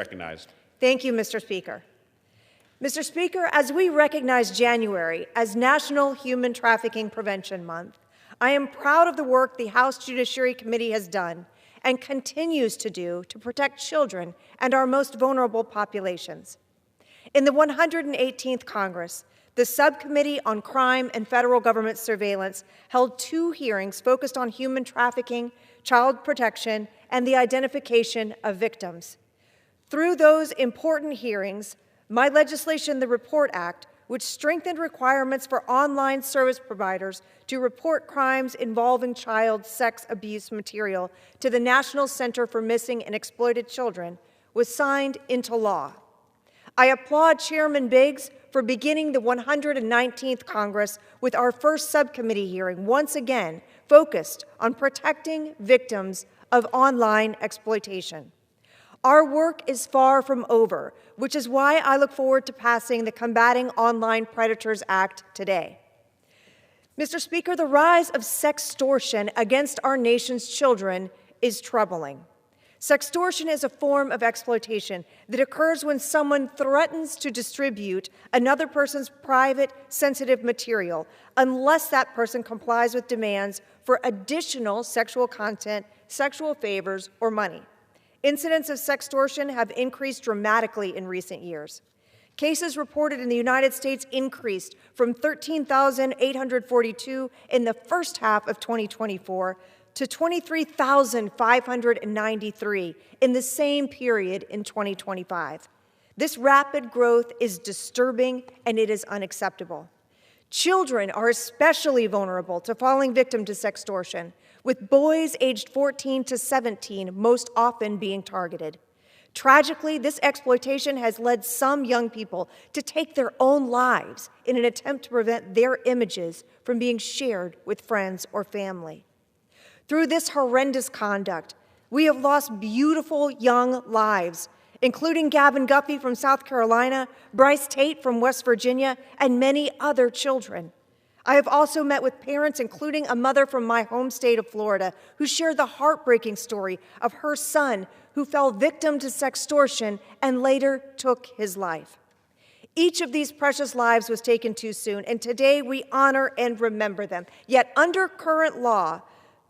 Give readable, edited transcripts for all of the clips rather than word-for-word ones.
Recognized. Thank you, Mr. Speaker. Mr. Speaker, as we recognize January as National Human Trafficking Prevention Month, I am proud of the work the House Judiciary Committee has done and continues to do to protect children and our most vulnerable populations. In the 118th Congress, the Subcommittee on Crime and Federal Government Surveillance held 2 hearings focused on human trafficking, child protection, and the identification of victims. Through those important hearings, my legislation, the Report Act, which strengthened requirements for online service providers to report crimes involving child sex abuse material to the National Center for Missing and Exploited Children, was signed into law. I applaud Chairman Biggs for beginning the 119th Congress with our first subcommittee hearing, once again focused on protecting victims of online exploitation. Our work is far from over, which is why I look forward to passing the Combating Online Predators Act today. Mr. Speaker, the rise of sextortion against our nation's children is troubling. Sextortion is a form of exploitation that occurs when someone threatens to distribute another person's private, sensitive material unless that person complies with demands for additional sexual content, sexual favors, or money. Incidents of sextortion have increased dramatically in recent years. Cases reported in the United States increased from 13,842 in the first half of 2024 to 23,593 in the same period in 2025. This rapid growth is disturbing and it is unacceptable. Children are especially vulnerable to falling victim to sextortion, with boys aged 14 to 17 most often being targeted. Tragically, this exploitation has led some young people to take their own lives in an attempt to prevent their images from being shared with friends or family. Through this horrendous conduct, we have lost beautiful young lives, including Gavin Guffey from South Carolina, Bryce Tate from West Virginia, and many other children. I have also met with parents, including a mother from my home state of Florida, who shared the heartbreaking story of her son who fell victim to sextortion and later took his life. Each of these precious lives was taken too soon, and today we honor and remember them. Yet under current law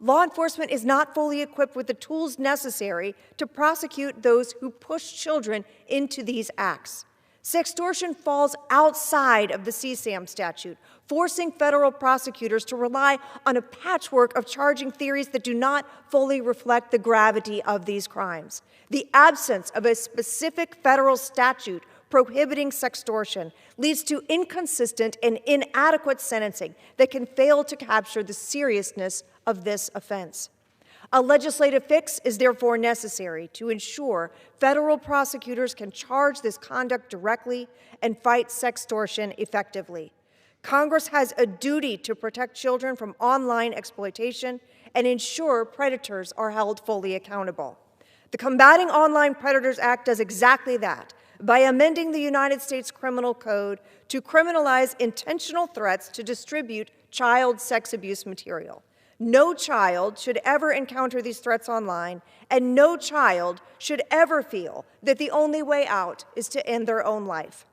enforcement is not fully equipped with the tools necessary to prosecute those who push children into these acts. Sextortion falls outside of the CSAM statute, forcing federal prosecutors to rely on a patchwork of charging theories that do not fully reflect the gravity of these crimes. The absence of a specific federal statute prohibiting sextortion leads to inconsistent and inadequate sentencing that can fail to capture the seriousness of this offense. A legislative fix is therefore necessary to ensure federal prosecutors can charge this conduct directly and fight sextortion effectively. Congress has a duty to protect children from online exploitation and ensure predators are held fully accountable. The Combating Online Predators Act does exactly that by amending the United States Criminal Code to criminalize intentional threats to distribute child sex abuse material. No child should ever encounter these threats online, and no child should ever feel that the only way out is to end their own life.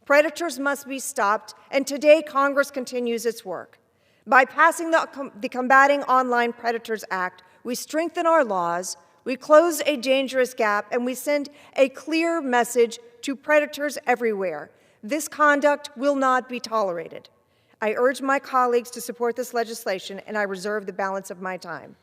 Predators must be stopped, and today Congress continues its work. By passing the Combating Online Predators Act, we strengthen our laws, we close a dangerous gap, and we send a clear message to predators everywhere. This conduct will not be tolerated. I urge my colleagues to support this legislation, and I reserve the balance of my time.